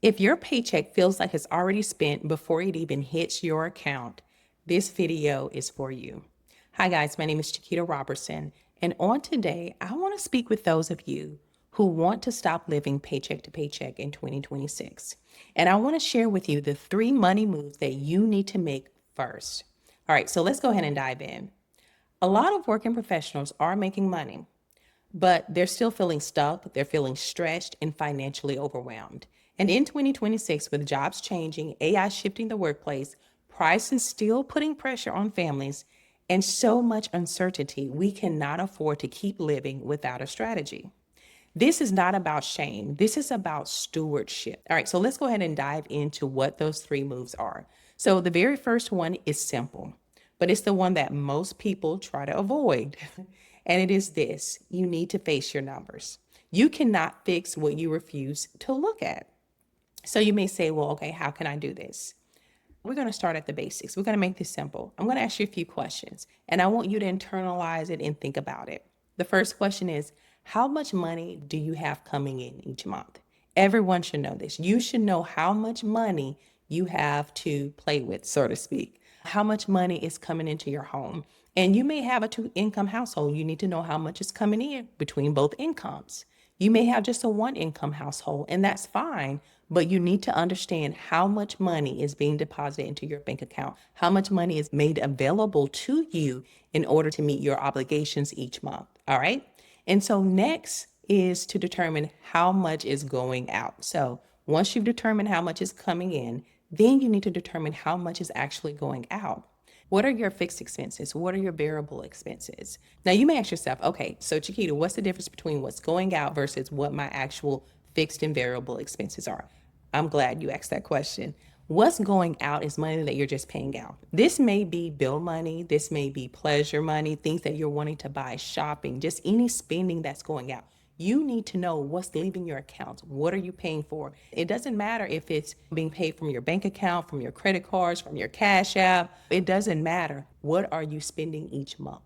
If your paycheck feels like it's already spent before it even hits your account, this video is for you. Hi guys, my name is Chiquita Robertson, and on today, I want to speak with those of you who want to stop living paycheck to paycheck in 2026. And I want to share with you the 3 money moves that you need to make first. All right, so let's go ahead and dive in. A lot of working professionals are making money, but they're still feeling stuck, they're feeling stretched and financially overwhelmed. And in 2026, with jobs changing, AI shifting the workplace, prices still putting pressure on families, and so much uncertainty, we cannot afford to keep living without a strategy. This is not about shame. This is about stewardship. All right, so let's go ahead and dive into what those 3 moves are. So the very first one is simple, but it's the one that most people try to avoid. And it is this: you need to face your numbers. You cannot fix what you refuse to look at. So you may say, well, okay, how can I do this? We're going to start at the basics. We're going to make this simple. I'm going to ask you a few questions, and I want you to internalize it and think about it. The first question is, how much money do you have coming in each month? Everyone should know this. You should know how much money you have to play with, so to speak. How much money is coming into your home? And you may have a 2-income household. You need to know how much is coming in between both incomes. You may have just a 1-income household, and that's fine, but you need to understand how much money is being deposited into your bank account, how much money is made available to you in order to meet your obligations each month. All right. And so next is to determine how much is going out. So once you've determined how much is coming in, then you need to determine how much is actually going out. What are your fixed expenses? What are your variable expenses? Now you may ask yourself, okay, so Chiquita, what's the difference between what's going out versus what my actual fixed and variable expenses are? I'm glad you asked that question. What's going out is money that you're just paying out. This may be bill money, this may be pleasure money, things that you're wanting to buy, shopping, just any spending that's going out. You need to know what's leaving your accounts. What are you paying for? It doesn't matter if it's being paid from your bank account, from your credit cards, from your Cash App. It doesn't matter. What are you spending each month?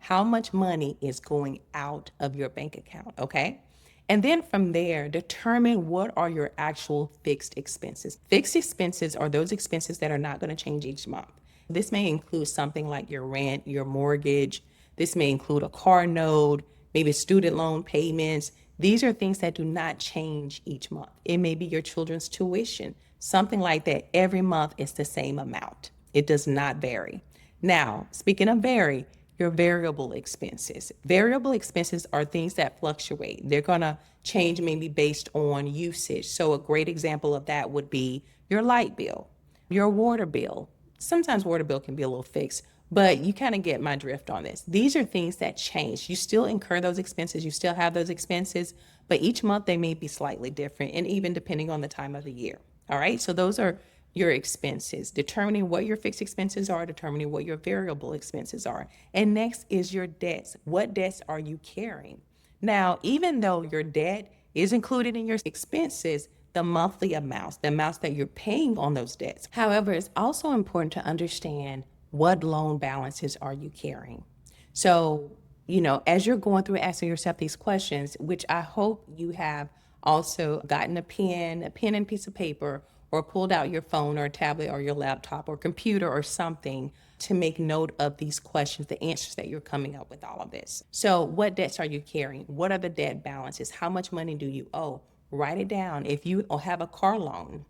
How much money is going out of your bank account? Okay. And then from there, determine what are your actual fixed expenses. Fixed expenses are those expenses that are not going to change each month. This may include something like your rent, your mortgage. This may include a car note, maybe student loan payments. These are things that do not change each month. It may be your children's tuition, something like that. Every month is the same amount. It does not vary. Now, speaking of vary, your variable expenses. Variable expenses are things that fluctuate. They're going to change maybe based on usage. So a great example of that would be your light bill, your water bill. Sometimes water bill can be a little fixed, but you kind of get my drift on this. These are things that change. You still incur those expenses. You still have those expenses, but each month they may be slightly different, and even depending on the time of the year. All right. So those are your expenses, determining what your fixed expenses are, determining what your variable expenses are. And next is your debts. What debts are you carrying? Now, even though your debt is included in your expenses, the monthly amounts, the amounts that you're paying on those debts. However, it's also important to understand what loan balances are you carrying. So, as you're going through asking yourself these questions, which I hope you have also gotten a pen and piece of paper, or pulled out your phone or a tablet or your laptop or computer or something to make note of these questions, the answers that you're coming up with all of this. So what debts are you carrying? What are the debt balances? How much money do you owe? Write it down. If you have a car loan,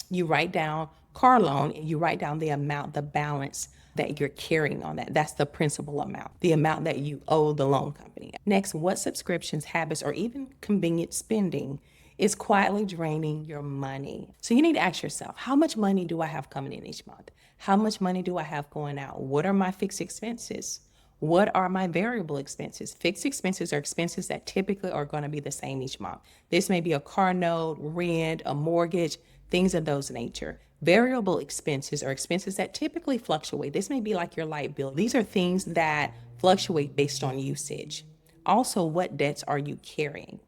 you write down car loan and you write down the amount, the balance that you're carrying on that. That's the principal amount, the amount that you owe the loan company. Next, what subscriptions, habits, or even convenient spending is quietly draining your money? So you need to ask yourself, how much money do I have coming in each month? How much money do I have going out? What are my fixed expenses? What are my variable expenses? Fixed expenses are expenses that typically are going to be the same each month. This may be a car note, rent, a mortgage, things of those nature. Variable expenses are expenses that typically fluctuate. This may be like your light bill. These are things that fluctuate based on usage. Also, what debts are you carrying?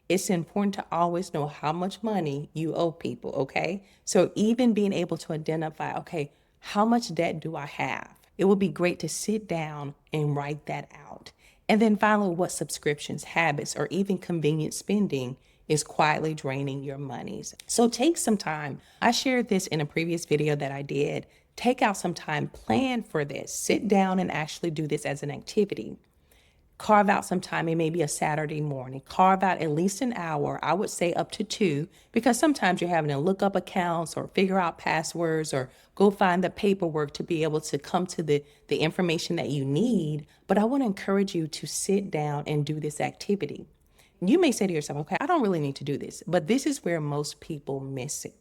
It's important to always know how much money you owe people, okay? So even being able to identify, okay, how much debt do I have? It would be great to sit down and write that out. And then finally, what subscriptions, habits, or even convenient spending is quietly draining your monies. So take some time. I shared this in a previous video that I did. Take out some time, plan for this, sit down and actually do this as an activity. Carve out some time. It may be a Saturday morning. Carve out at least an hour. I would say up to 2, because sometimes you're having to look up accounts or figure out passwords or go find the paperwork to be able to come to the information that you need. But I want to encourage you to sit down and do this activity. You may say to yourself, okay, I don't really need to do this, but this is where most people miss it.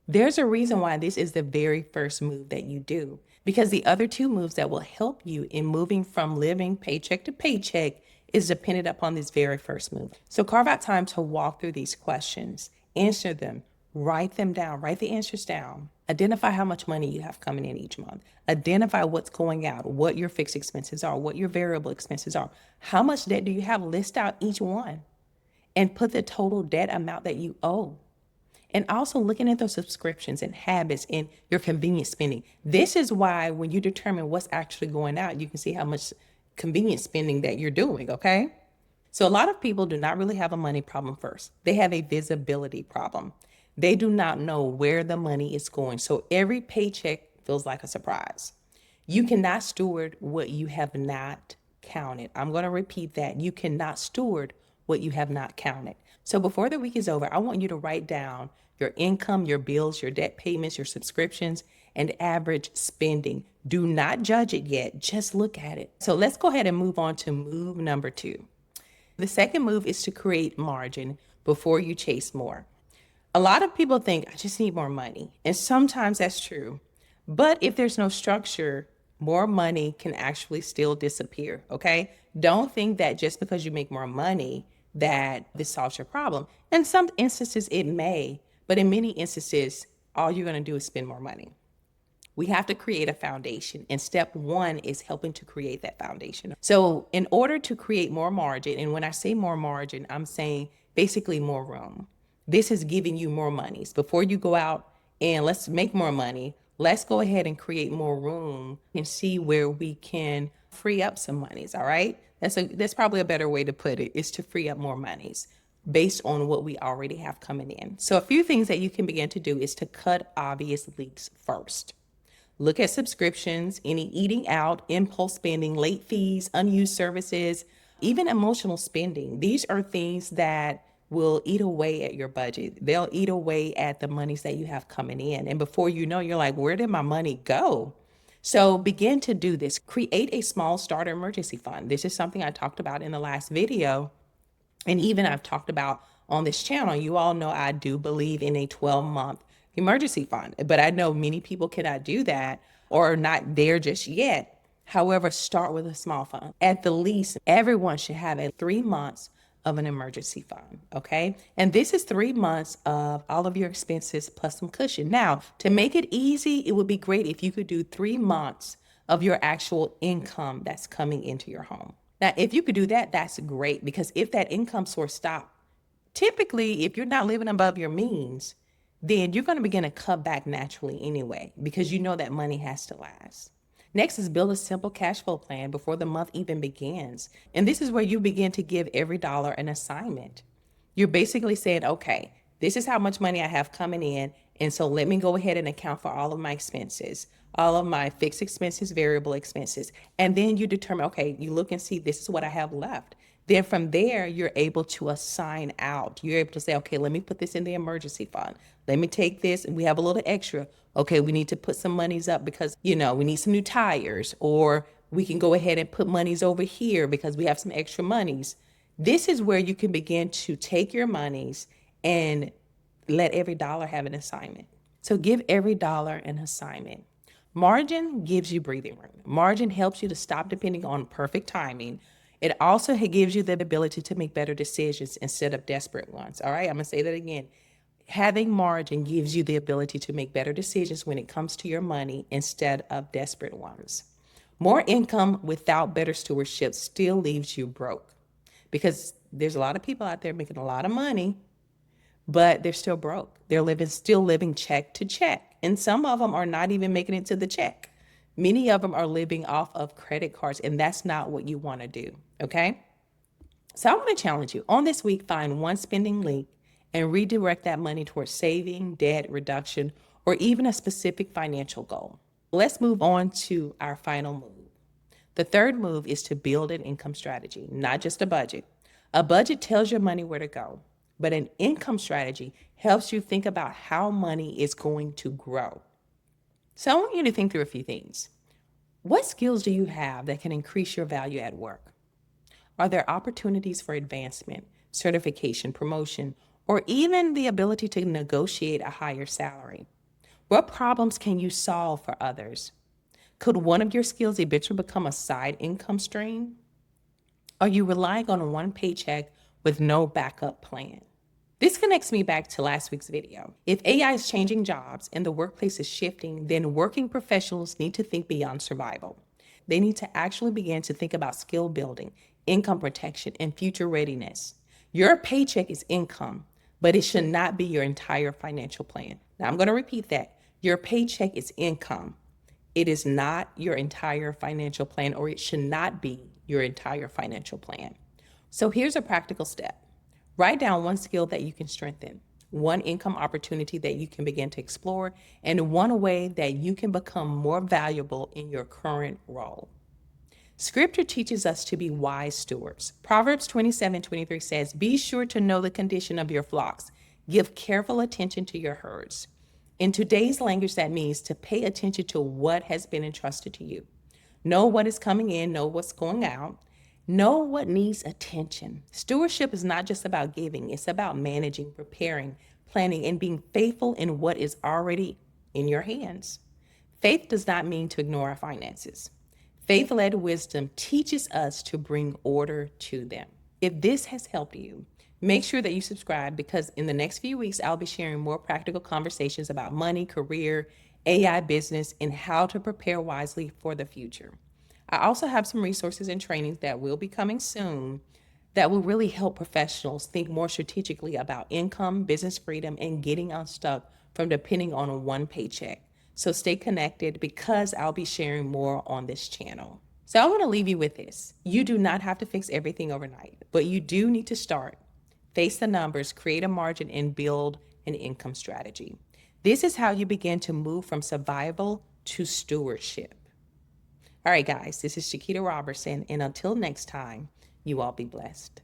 There's a reason why this is the very first move that you do, because the other 2 moves that will help you in moving from living paycheck to paycheck is dependent upon this very first move. So carve out time to walk through these questions, answer them, write them down, write the answers down. Identify how much money you have coming in each month. Identify what's going out, what your fixed expenses are, what your variable expenses are. How much debt do you have? List out each one and put the total debt amount that you owe. And also looking at those subscriptions and habits and your convenience spending. This is why when you determine what's actually going out, you can see how much convenience spending that you're doing, okay? So a lot of people do not really have a money problem first. They have a visibility problem. They do not know where the money is going. So every paycheck feels like a surprise. You cannot steward what you have not counted. I'm going to repeat that. You cannot steward what you have not counted. So before the week is over, I want you to write down your income, your bills, your debt payments, your subscriptions, and average spending. Do not judge it yet. Just look at it. So let's go ahead and move on to move number 2. The second move is to create margin before you chase more. A lot of people think, I just need more money. And sometimes that's true. But if there's no structure, more money can actually still disappear, okay? Don't think that just because you make more money that this solves your problem. In some instances, it may, but in many instances, all you're going to do is spend more money. We have to create a foundation, and step 1 is helping to create that foundation. So in order to create more margin, and when I say more margin, I'm saying basically more room. This is giving you more monies. Before you go out and let's make more money, let's go ahead and create more room and see where we can free up some monies, all right? That's probably a better way to put it, is to free up more monies based on what we already have coming in. So a few things that you can begin to do is to cut obvious leaks first. Look at subscriptions, any eating out, impulse spending, late fees, unused services, even emotional spending. These are things that will eat away at your budget. They'll eat away at the monies that you have coming in. And before you know, you're like, where did my money go? So begin to do this. Create a small starter emergency fund. This is something I talked about in the last video. And even I've talked about on this channel. You all know I do believe in a 12-month emergency fund, but I know many people cannot do that or are not there just yet. However, start with a small fund. At the least, everyone should have 3 months of an emergency fund, okay? And this is 3 months of all of your expenses plus some cushion. Now, to make it easy, it would be great if you could do 3 months of your actual income that's coming into your home. Now, if you could do that, that's great, because if that income source stops, typically, if you're not living above your means, then you're going to begin to cut back naturally anyway, because you know that money has to last. Next is build a simple cash flow plan before the month even begins. And this is where you begin to give every dollar an assignment. You're basically saying, okay, this is how much money I have coming in. And so let me go ahead and account for all of my expenses, all of my fixed expenses, variable expenses. And then you determine, okay, you look and see, this is what I have left. Then from there, you're able to assign out. You're able to say, okay, let me put this in the emergency fund. Let me take this, and we have a little extra. Okay, we need to put some monies up because, we need some new tires, or we can go ahead and put monies over here because we have some extra monies. This is where you can begin to take your monies and let every dollar have an assignment. So give every dollar an assignment. Margin gives you breathing room. Margin helps you to stop depending on perfect timing. It also gives you the ability to make better decisions instead of desperate ones. All right, I'm gonna say that again. Having margin gives you the ability to make better decisions when it comes to your money instead of desperate ones. More income without better stewardship still leaves you broke, because there's a lot of people out there making a lot of money, but they're still broke. They're still living check to check. And some of them are not even making it to the check. Many of them are living off of credit cards, and that's not what you want to do, okay? So I want to challenge you. On this week, find one spending leak and redirect that money towards saving, debt reduction, or even a specific financial goal. Let's move on to our final move. The third move is to build an income strategy, not just a budget. A budget tells your money where to go, but an income strategy helps you think about how money is going to grow. So I want you to think through a few things. What skills do you have that can increase your value at work? Are there opportunities for advancement, certification, promotion, or even the ability to negotiate a higher salary? What problems can you solve for others? Could one of your skills eventually become a side income stream? Are you relying on one paycheck with no backup plan? This connects me back to last week's video. If AI is changing jobs and the workplace is shifting, then working professionals need to think beyond survival. They need to actually begin to think about skill building, income protection, and future readiness. Your paycheck is income, but it should not be your entire financial plan. Now, I'm going to repeat that. Your paycheck is income. It is not your entire financial plan, or it should not be your entire financial plan. So here's a practical step. Write down one skill that you can strengthen, one income opportunity that you can begin to explore, and one way that you can become more valuable in your current role. Scripture teaches us to be wise stewards. Proverbs 27:23 says, "Be sure to know the condition of your flocks. Give careful attention to your herds." In today's language, that means to pay attention to what has been entrusted to you. Know what is coming in, know what's going out. Know what needs attention. Stewardship is not just about giving, it's about managing, preparing, planning, and being faithful in what is already in your hands. Faith does not mean to ignore our finances. Faith-led wisdom teaches us to bring order to them. If this has helped you, make sure that you subscribe, because in the next few weeks, I'll be sharing more practical conversations about money, career, AI business, and how to prepare wisely for the future. I also have some resources and trainings that will be coming soon that will really help professionals think more strategically about income, business freedom, and getting unstuck from depending on one paycheck. So stay connected, because I'll be sharing more on this channel. So I want to leave you with this. You do not have to fix everything overnight, but you do need to start. Face the numbers, create a margin, and build an income strategy. This is how you begin to move from survival to stewardship. All right, guys, this is Chiquita Robertson, and until next time, you all be blessed.